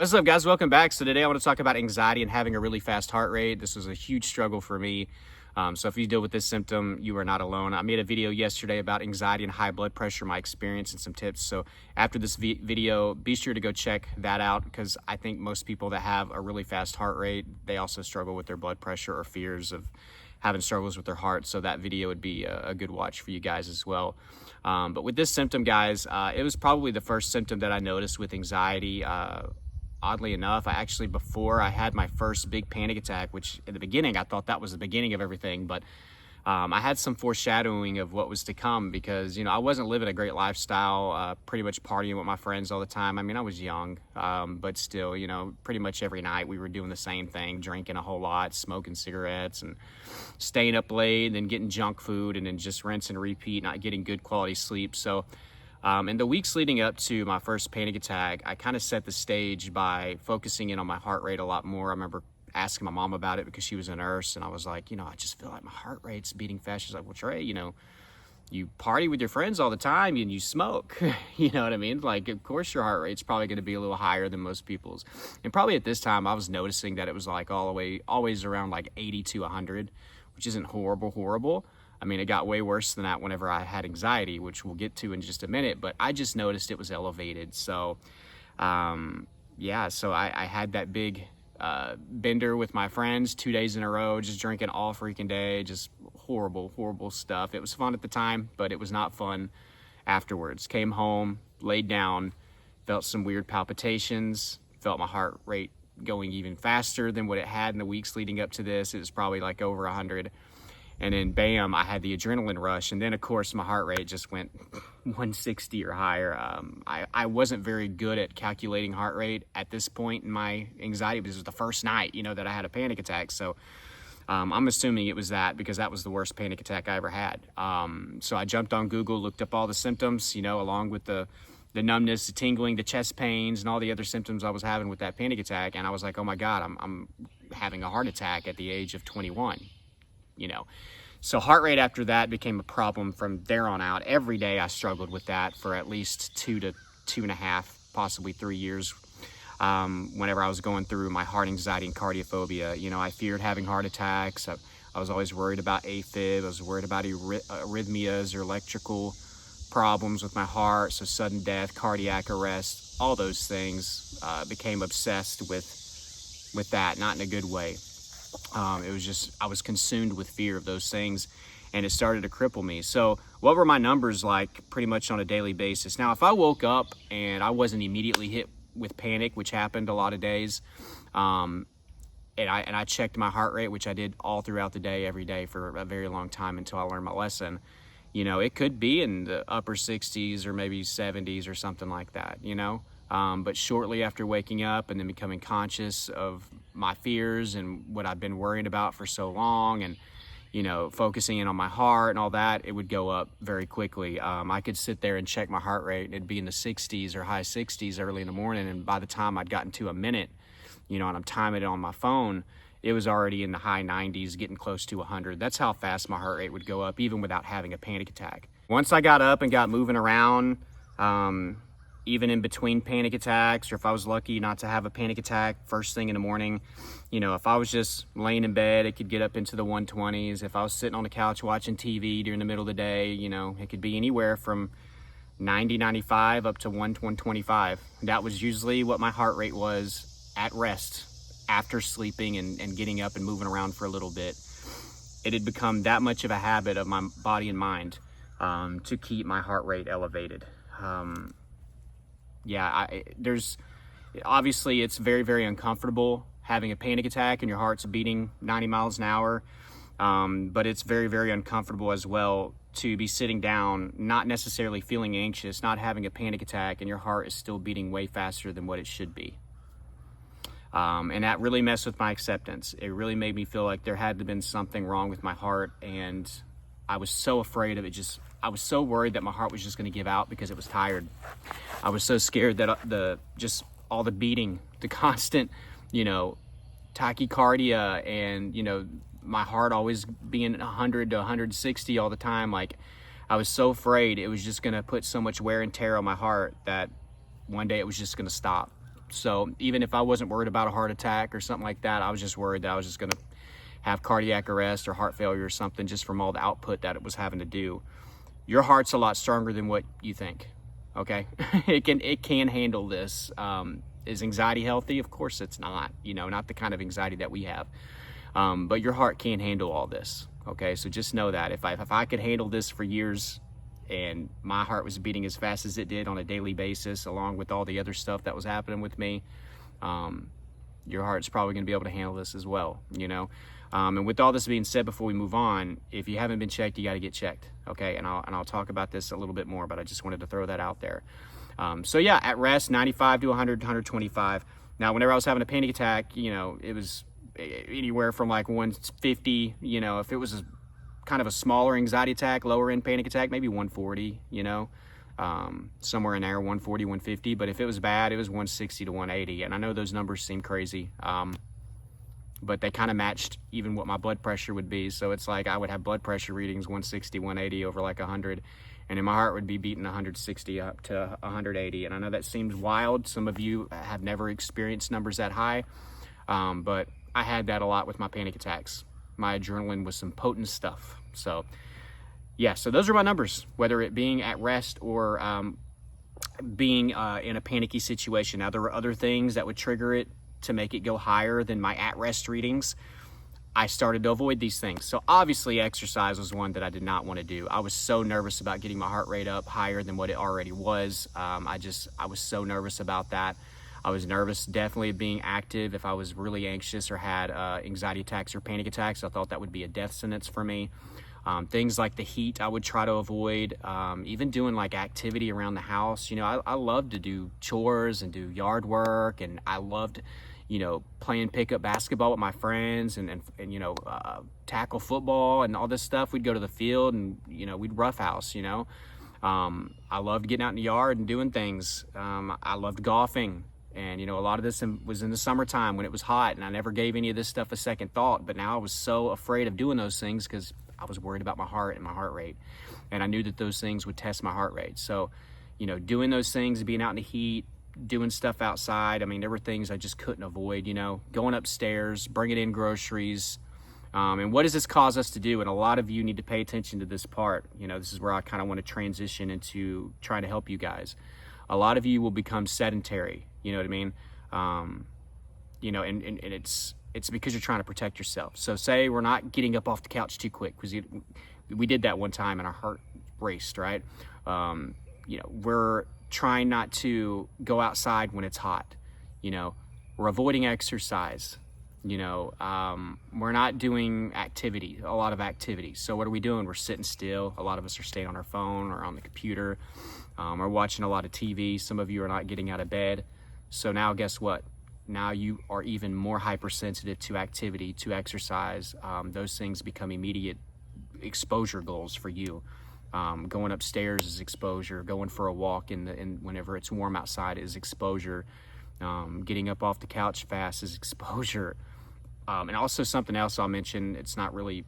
What's up, guys? Welcome back. So today I want to talk about anxiety and having a really fast heart rate. This was a huge struggle for me. So if you deal with this symptom, you are not alone. I made a video yesterday about anxiety and high blood pressure, my experience and some tips. So after this video, be sure to go check that out, because I think most people that have a really fast heart rate, they also struggle with their blood pressure or fears of having struggles with their heart. So that video would be a good watch for you guys as well. But with this symptom, guys, it was probably the first symptom that I noticed with anxiety. Oddly enough, before I had my first big panic attack, which in the beginning, I thought that was the beginning of everything, but I had some foreshadowing of what was to come, because, I wasn't living a great lifestyle, pretty much partying with my friends all the time. I mean, I was young, but still, pretty much every night we were doing the same thing, drinking a whole lot, smoking cigarettes and staying up late, and then getting junk food, and then just rinse and repeat, not getting good quality sleep. So in the weeks leading up to my first panic attack, I kind of set the stage by focusing in on my heart rate a lot more. I remember asking my mom about it because she was a nurse, and I was like, I just feel like my heart rate's beating fast. She's like, well, Trey, you party with your friends all the time and you smoke. You know what I mean? Like, of course your heart rate's probably going to be a little higher than most people's. And probably at this time I was noticing that it was like always around like 80 to 100, which isn't horrible. I mean, it got way worse than that whenever I had anxiety, which we'll get to in just a minute, but I just noticed it was elevated. So, so I had that big bender with my friends 2 days in a row, just drinking all freaking day, just horrible stuff. It was fun at the time, but it was not fun afterwards. Came home, laid down, felt some weird palpitations, felt my heart rate going even faster than what it had in the weeks leading up to this. It was probably like over 100. And then bam, I had the adrenaline rush. And then of course my heart rate just went 160 or higher. I wasn't very good at calculating heart rate at this point in my anxiety, because it was the first night, that I had a panic attack. So I'm assuming it was that, because that was the worst panic attack I ever had. So I jumped on Google, looked up all the symptoms, along with the numbness, the tingling, the chest pains, and all the other symptoms I was having with that panic attack. And I was like, oh my God, I'm having a heart attack at the age of 21. So heart rate after that became a problem from there on out. Every day I struggled with that for at least 2 to 2.5, possibly 3 years. Whenever I was going through my heart anxiety and cardiophobia, I feared having heart attacks. I was always worried about AFib. I was worried about arrhythmias or electrical problems with my heart. So sudden death, cardiac arrest, all those things, became obsessed with that, not in a good way. It was just, I was consumed with fear of those things, and it started to cripple me. So what were my numbers like pretty much on a daily basis? Now, if I woke up and I wasn't immediately hit with panic, which happened a lot of days, and I checked my heart rate, which I did all throughout the day, every day for a very long time until I learned my lesson, it could be in the upper 60s or maybe 70s or something like that, But shortly after waking up and then becoming conscious of my fears and what I've been worrying about for so long, and, focusing in on my heart and all that, it would go up very quickly. I could sit there and check my heart rate, and it'd be in the 60s or high 60s early in the morning. And by the time I'd gotten to a minute, and I'm timing it on my phone, it was already in the high 90s, getting close to 100. That's how fast my heart rate would go up, even without having a panic attack. Once I got up and got moving around, even in between panic attacks, or if I was lucky not to have a panic attack first thing in the morning, if I was just laying in bed, it could get up into the 120s. If I was sitting on the couch watching TV during the middle of the day, it could be anywhere from 90, 95 up to 125. That was usually what my heart rate was at rest, after sleeping and getting up and moving around for a little bit. It had become that much of a habit of my body and mind to keep my heart rate elevated. There's obviously, it's very, very uncomfortable having a panic attack and your heart's beating 90 miles an hour. But it's very, very uncomfortable as well to be sitting down, not necessarily feeling anxious, not having a panic attack, and your heart is still beating way faster than what it should be. And that really messed with my acceptance. It really made me feel like there had to have been something wrong with my heart, and I was so afraid of it. I was so worried that my heart was just going to give out because it was tired. I was so scared that all the beating, the constant, tachycardia, and, my heart always being 100 to 160 all the time. Like, I was so afraid it was just going to put so much wear and tear on my heart that one day it was just going to stop. So even if I wasn't worried about a heart attack or something like that, I was just worried that I was just going to have cardiac arrest or heart failure or something just from all the output that it was having to do. Your heart's a lot stronger than what you think, okay? It can handle this. Is anxiety healthy? Of course it's not, not the kind of anxiety that we have. But your heart can handle all this, okay? So just know that if I could handle this for years and my heart was beating as fast as it did on a daily basis, along with all the other stuff that was happening with me, your heart's probably gonna be able to handle this as well, And with all this being said, before we move on, if you haven't been checked, you gotta get checked, okay? And I'll talk about this a little bit more, but I just wanted to throw that out there. So yeah, at rest, 95 to 100, 125. Now, whenever I was having a panic attack, it was anywhere from like 150, if it was kind of a smaller anxiety attack, lower end panic attack, maybe 140, somewhere in there, 140, 150. But if it was bad, it was 160 to 180. And I know those numbers seem crazy, but they kind of matched even what my blood pressure would be. So it's like I would have blood pressure readings 160, 180 over like 100. And then my heart would be beating 160 up to 180. And I know that seems wild. Some of you have never experienced numbers that high, but I had that a lot with my panic attacks. My adrenaline was some potent stuff. So yeah, so those are my numbers, whether it being at rest or being in a panicky situation. Now, there were other things that would trigger it to make it go higher than my at-rest readings. I started to avoid these things. So obviously exercise was one that I did not want to do. I was so nervous about getting my heart rate up higher than what it already was. I was so nervous about that. I was nervous definitely of being active. If I was really anxious or had anxiety attacks or panic attacks, I thought that would be a death sentence for me. Things like the heat I would try to avoid. Even doing like activity around the house. I loved to do chores and do yard work, and I loved playing pickup basketball with my friends and tackle football and all this stuff. We'd go to the field and, we'd roughhouse, I loved getting out in the yard and doing things. I loved golfing. And, a lot of this was in the summertime when it was hot, and I never gave any of this stuff a second thought. But now I was so afraid of doing those things because I was worried about my heart and my heart rate. And I knew that those things would test my heart rate. So, doing those things, being out in the heat, doing stuff outside. I mean, there were things I just couldn't avoid, going upstairs, bringing in groceries. And what does this cause us to do? And a lot of you need to pay attention to this part. This is where I kind of want to transition into trying to help you guys. A lot of you will become sedentary, you know what I mean? And it's because you're trying to protect yourself. So say we're not getting up off the couch too quick, because we did that one time and our heart raced, right? We're trying not to go outside when it's hot. We're avoiding exercise. We're not doing a lot of activity. So what are we doing? We're sitting still. A lot of us are staying on our phone or on the computer, or watching a lot of TV. Some of you are not getting out of bed. So now guess what? Now you are even more hypersensitive to activity, to exercise. Those things become immediate exposure goals for you. Going upstairs is exposure. Going for a walk whenever it's warm outside is exposure. Getting up off the couch fast is exposure. And also something else I'll mention, it's not really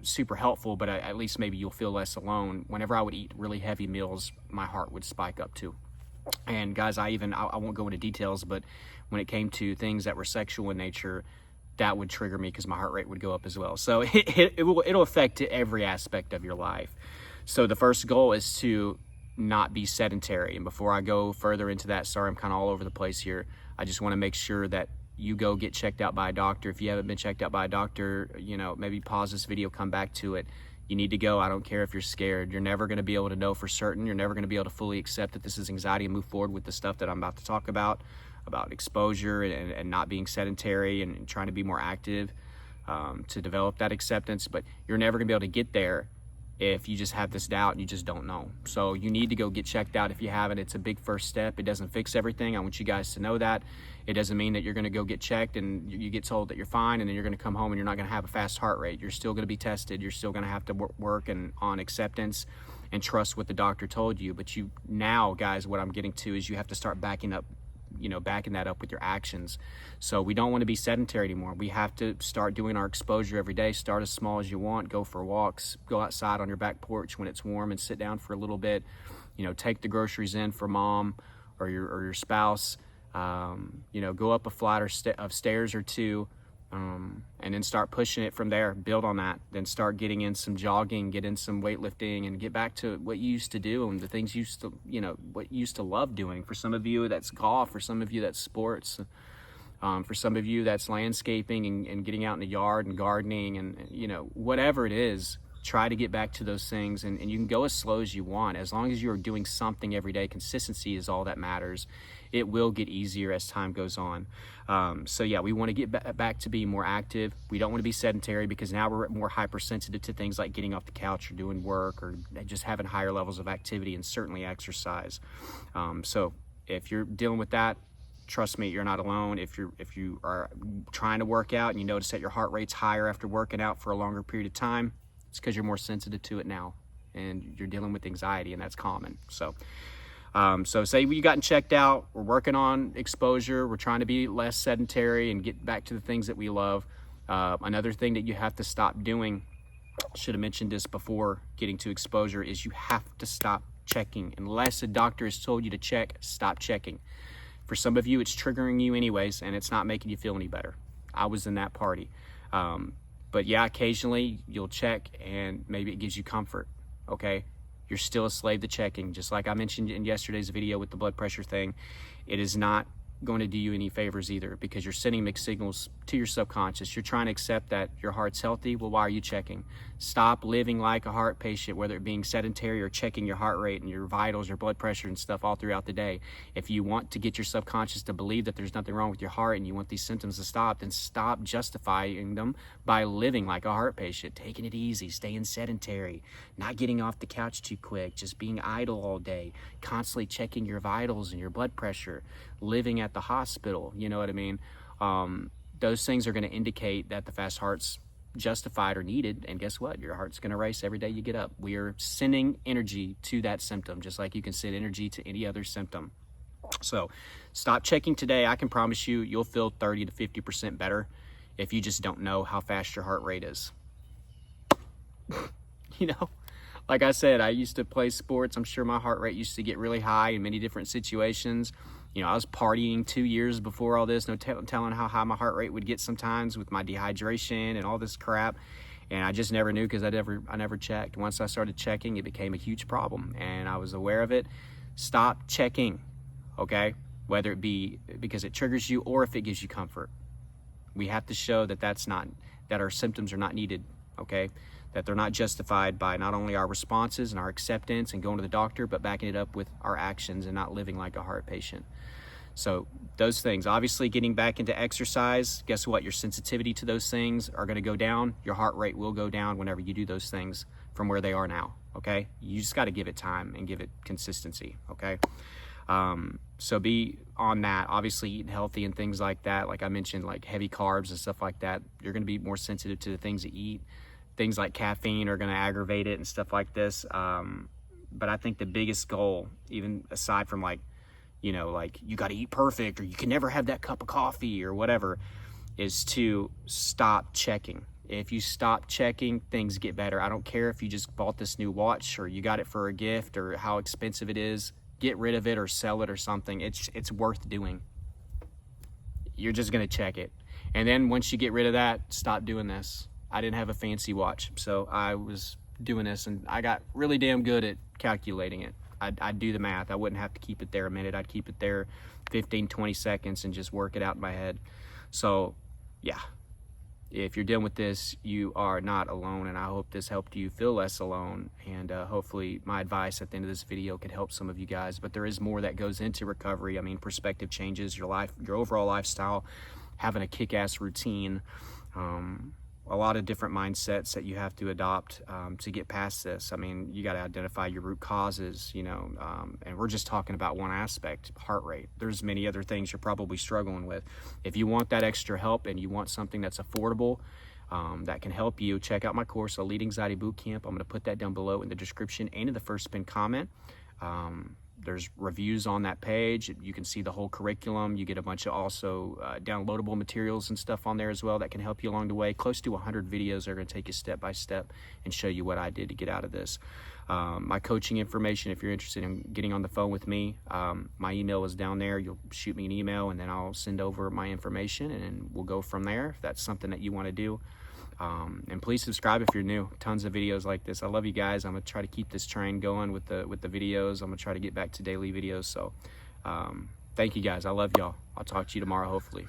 super helpful, but at least maybe you'll feel less alone. Whenever I would eat really heavy meals, my heart would spike up too. And guys, I won't go into details, but when it came to things that were sexual in nature, that would trigger me because my heart rate would go up as well. So it'll affect every aspect of your life. So the first goal is to not be sedentary. And before I go further into that, sorry, I'm kind of all over the place here. I just want to make sure that you go get checked out by a doctor. If you haven't been checked out by a doctor, maybe pause this video, come back to it. You need to go. I don't care if you're scared. You're never going to be able to know for certain. You're never going to be able to fully accept that this is anxiety and move forward with the stuff that I'm about to talk about exposure and not being sedentary and trying to be more active to develop that acceptance. But you're never going to be able to get there if you just have this doubt and you just don't know. So you need to go get checked out if you haven't. It's a big first step. It doesn't fix everything. I want you guys to know that. It doesn't mean that you're going to go get checked and you get told that you're fine and then you're going to come home and you're not going to have a fast heart rate. You're still going to be tested. You're still going to have to work on acceptance and trust what the doctor told you. But now, guys, what I'm getting to is you have to start backing that up with your actions. So we don't want to be sedentary anymore. We have to start doing our exposure every day. Start as small as you want. Go for walks. Go outside on your back porch when it's warm and sit down for a little bit. Take the groceries in for mom or your spouse. You know, go up a flight of stairs or two, and then start pushing it from there. Build on that. Then start getting in some jogging, get in some weightlifting, and get back to what you used to do and the things you used to, you know, what you used to love doing. For some of you, that's golf. For some of you, that's sports. For some of you, that's landscaping and getting out in the yard and gardening and, you know, whatever it is. Try to get back to those things, and you can go as slow as you want. As long as you're doing something every day, consistency is all that matters. It will get easier as time goes on. So yeah, we want to get back to being more active. We don't want to be sedentary, because now we're more hypersensitive to things like getting off the couch or doing work or just having higher levels of activity, and certainly exercise. So if you're dealing with that, trust me, you're not alone. If you are trying to work out and you notice that your heart rate's higher after working out for a longer period of time, it's because you're more sensitive to it now, and you're dealing with anxiety, and that's common. So say we gotten checked out, we're working on exposure, we're trying to be less sedentary and get back to the things that we love. Another thing that you have to stop doing, should have mentioned this before getting to exposure, is you have to stop checking. Unless a doctor has told you to check, stop checking. For some of you, it's triggering you anyways, and it's not making you feel any better. I was in that party. But yeah, occasionally you'll check and maybe it gives you comfort, okay? You're still a slave to checking. Just like I mentioned in yesterday's video with the blood pressure thing, it is not going to do you any favors either, because you're sending mixed signals to your subconscious. You're trying to accept that your heart's healthy. Well, why are you checking? Stop living like a heart patient, whether it being sedentary or checking your heart rate and your vitals, your blood pressure and stuff all throughout the day. If you want to get your subconscious to believe that there's nothing wrong with your heart and you want these symptoms to stop, then stop justifying them by living like a heart patient, taking it easy, staying sedentary, not getting off the couch too quick, just being idle all day, constantly checking your vitals and your blood pressure, living at the hospital, you know what I mean? Those things are going to indicate that the fast heart's justified or needed, and guess what? Your heart's going to race every day you get up. We are sending energy to that symptom, just like you can send energy to any other symptom. So stop checking today. I can promise you, you'll feel 30 to 50% better if you just don't know how fast your heart rate is. You know, like I said, I used to play sports. I'm sure my heart rate used to get really high in many different situations. You know, I was partying 2 years before all this, no telling how high my heart rate would get sometimes with my dehydration and all this crap. And I just never knew, because I never checked. Once I started checking, it became a huge problem, and I was aware of it. Stop checking, okay? Whether it be because it triggers you or if it gives you comfort. We have to show that that our symptoms are not needed, okay? That they're not justified by not only our responses and our acceptance and going to the doctor, but backing it up with our actions and not living like a heart patient. So those things, obviously getting back into exercise, guess what? Your sensitivity to those things are going to go down. Your heart rate will go down whenever you do those things from where they are now, okay? You just got to give it time and give it consistency, okay? So be on that. Obviously eating healthy and things like that, like I mentioned, like heavy carbs and stuff like that, you're going to be more sensitive to the things that you eat. Things like caffeine are going to aggravate it and stuff like this. But I think the biggest goal, even aside from like, you know, like you got to eat perfect or you can never have that cup of coffee or whatever, is to stop checking. If you stop checking, things get better. I don't care if you just bought this new watch or you got it for a gift or how expensive it is. Get rid of it or sell it or something. It's worth doing. You're just going to check it. And then once you get rid of that, stop doing this. I didn't have a fancy watch, so I was doing this, and I got really damn good at calculating it. I'd do the math. I wouldn't have to keep it there a minute. I'd keep it there 15, 20 seconds and just work it out in my head. So, yeah, if you're dealing with this, you are not alone, and I hope this helped you feel less alone, and hopefully my advice at the end of this video could help some of you guys. But there is more that goes into recovery. I mean, perspective changes, your life, your overall lifestyle, having a kick-ass routine, a lot of different mindsets that you have to adopt to get past this. I mean, you got to identify your root causes, you know, and we're just talking about one aspect, heart rate. There's many other things you're probably struggling with. If you want that extra help and you want something that's affordable, that can help you, check out my course, ELITE Anxiety Bootcamp. I'm going to put that down below in the description and in the first pinned comment. There's reviews on that page. You can see the whole curriculum. You get a bunch of also downloadable materials and stuff on there as well that can help you along the way. Close to 100 videos are going to take you step by step and show you what I did to get out of this. My coaching information, if you're interested in getting on the phone with me, my email is down there. You'll shoot me an email and then I'll send over my information and we'll go from there if that's something that you want to do. And please subscribe if you're new. Tons of videos like this. I love you guys. I'm gonna try to keep this train going with the videos. I'm gonna try to get back to daily videos. So thank you guys. I love y'all. I'll talk to you tomorrow hopefully.